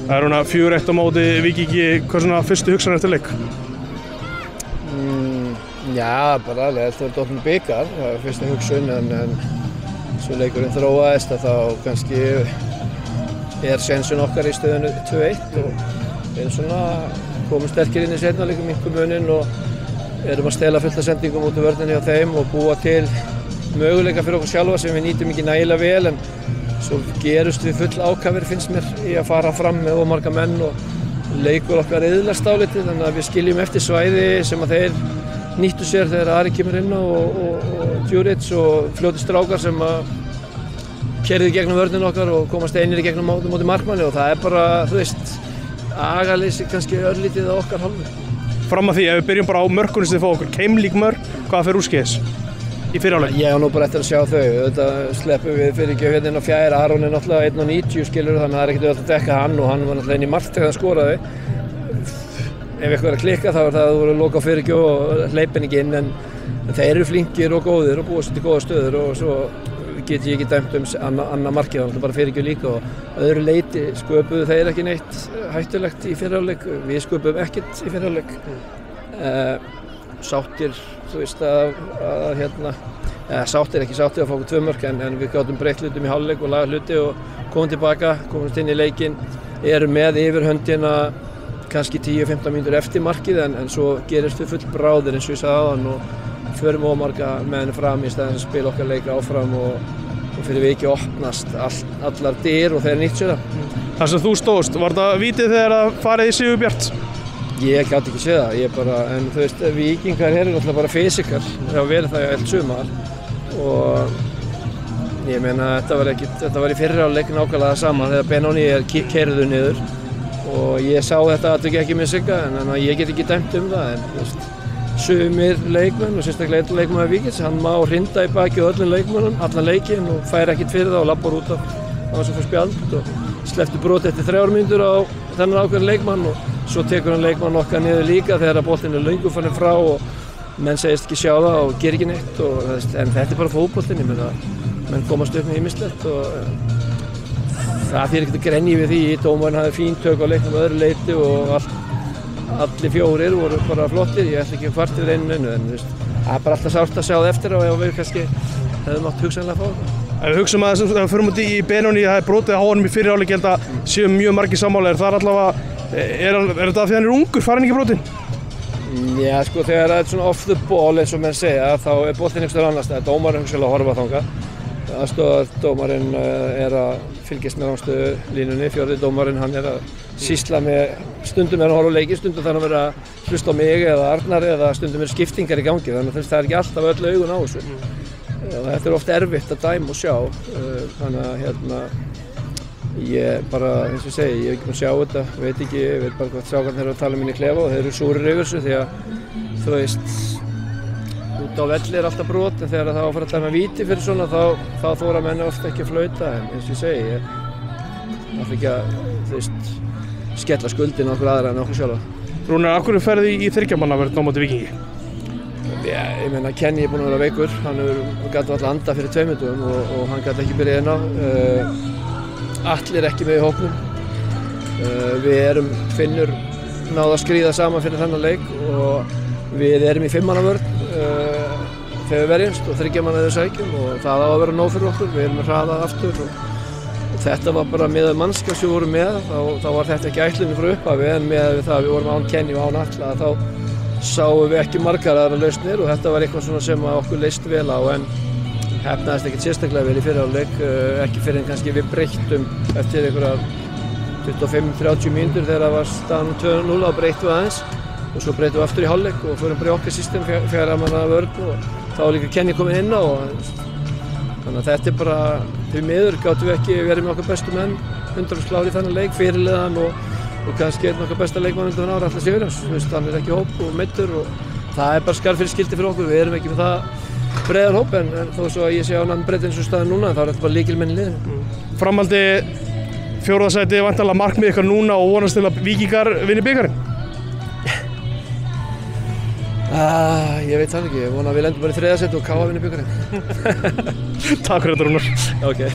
Það núna 4-1 á móti Víkingi, hvað svona fyrstu hugsanir eftir leik? Já, bara alveg, þetta var dottinn bikar, það var fyrsta hugsun en svo leikurinn þróaðist að þá kannski sénsun okkar í stöðunni 2-1 og við svona komum sterkir inn í seinna leikum minnkum muninn og erum að stela fullt af sendingum út af vörninni á þeim og búa til möguleika fyrir okkur sjálfa sem við nýtum ekki nægilega vel en svo gerust við full ákafir finnst mér í að fara fram með ómarga menn og leikur okkar iðlast dálítið þannig að við skiljum eftir svæði sem að þeir nýttu sér þegar Ari kemur inn og Djuric og fljóti strákar sem að keyrðu í gegnum vörnina okkar og komast einir í gegnum móti markmanni og það bara, þú veist, agaleysi kannski örlítið á okkar hálfu. Fram að því, ef við byrjum bara á mörkunum sem þið fá okkur, keimlík mörk, hvað fer úrskeiðis í fyrri hálfleik? Ég á nú bara eftir að sjá þau, þetta sleppum við fyrir ekki hérna inn á fjær, Aron náttúrulega 1.90 skilur þannig að það ekkert auðvitað að dekka hann og hann var náttúrulega inn í mark þegar hann skoraði. Ef eitthvað er að klikka þá það að þú voru að loka á fyrirgjöf og hleypin ekki inn en þeir eru flinkir og góðir og búa sér til góða stöður og svo get ég ekki dæmt annað markið, þannig bara fyrirgjöf líka og öðru leyti sköpuðu þeir ekki neitt hættulegt í fyrri hálfleik, við sköpuðum ekkert í fyrri hálfleik. Sáttir, þú veist sáttir ekki sáttir að fá okkur 2 mörk en við gátum breytt hlutum í hálfleik og laga hluti og komum tilbaka, komumst inn í leikinn, erum með yfirhöndina kannski 10-15 mínútur eftir markið en svo gerist við full bráðir eins og ég sagði áðan og förum ómarga menn fram í staðinn að spila okkar leik áfram og fyrir vikið opnast allar dyr og þeir nýtt sér það. Það sem þú stóðst, var það vítið þegar það farið í Sigurbjart? Ég gátt ekki séð það, en þú veist, Víkingar eru náttúrulega bara fysikar, það hafa verið það í allt sumar og ég meina þetta var í fyrri hálfleik nákvæmlega það sama þegar Benoni keyrðu niður og ég sá þetta atvik ekki með Sigga en ég get ekki dæmt það en þú veist, sumir leikmenn og sérstaklega einn leikmaður Víkings, hann má hrinda í baki á öllum leikmönnum, allan leikinn og fær ekkert fyrir það og labbar út af það sem fór spjald og sleppti brot eftir 3 mínútur á þennan ákveðna leikmann og svo tekur hann leikmann okkar niður líka þegar boltinn er löngu farin frá og menn segist ekki sjá það og gerir ekki neitt en þetta er bara fótboltinn, ég meina menn komast upp með ýmislegt og það þýðir ekkert að grenja við því, dómarinn hafði fín tök á leiknum öðru leyti og allir 4 voru bara flottir, ég ætla ekki að kvart yfir einu en það er bara alltaf sárt að sjá það eftir og við kannski hefðum átt hugsanlega að fá það. Ef við hugsaum að þessum förum út í Benoni, það er brotið á honum í fyrri hálfleik, ég held að séu mjög margir sammála, er þetta að því hann er ungur, fær hann ekki brotin? Já, sko, þegar það er svona off the ball eins og menn segja, þá er boltinn einhvers staðar annars staðar, dómarinn hugsanlega að horfa þangað. Aðstoðardómarinn er að fylgjast með rangstöðulínunni, 4. dómarinn hann er að sýsla með, stundum er að horfa á leiki, stundum þarf hann að vera að hlusta á mig eða Arnar eða stundum er skiptingar í gangi, þannig að það er ekki alltaf öll augun á þessu. Og þetta er oft erfitt að dæma og sjá, þannig að ég bara, eins og ég segi, ég hef ekki búinn að sjá þetta, ég veit bara hvað strákarnir eru að tala um inn í klefa og þeir eru súrir yfir þessu því að, þú veist, út á velli er alltaf brot en þegar það á að fara að dæma víti fyrir svona þá þora menn ofta ekki að flauta en eins og ég segi, ég ætla ekki að, þú veist, skella skuldin á okkur aðra en okkur sjálfa. Rúnar, af hverju ferði í 3 manna verð á móti Víkingi? Ég meina, Kenny er búinn að vera veikur, hann gat alltaf anda fyrir 2 mínútum og hann gat ekki byrjað inn á. Atli er ekki með í hópnum. Við Finnur náðu að skríða saman fyrir þennan leik og við erum í 5 manna vörn þegar við verjumst og 3 manna þegar sækjum og það á að vera nóg fyrir okkur, við erum að hraða aftur og þetta var bara með mannskap sem við vorum með, þá var þetta ekki ætlunin frá upphafi en með það að við vorum án Kenny og án Atla þá sáum við ekki margar aðra lausnir og þetta var eitthvað svona sem okkur leist vel á en hefnaðist ekkert sérstaklega vel í fyrri hálfleik, ekki fyrir en kannski við breyttum eftir einhverjar 25-30 mínútur þegar það var staðan 2-0 og breyttum við aðeins og svo breyttum við aftur í hálfleik og fórum bara í okkar system 4 manna vörn og þá var líka Kenny komin inn á og þannig að þetta er bara, því miður gátum við ekki verið með okkar bestu menn 100% klárir í þennan leik, fyrirliðan og kannski einn okkar besta leikmann undan ára Atli Sigurjóns, hann er ekki í hóp og meiddur og það er bara skarð fyrir skildi fyrir okkur, við erum ekki með það breiðan hóp en þó svo að ég sé ánægður með breidd eins og staðinn núna þá er þetta bara lykilmenn í liðinu. Framhaldi 4. sæti væntanlega markmið ykkar núna og vonast til að Víkingar vinni bikarinn? Ég veit það ekki, ég vona að við lendum bara í 3. sæti og KA vinni bikarinn. Takk fyrir þetta Rúnar. Okay.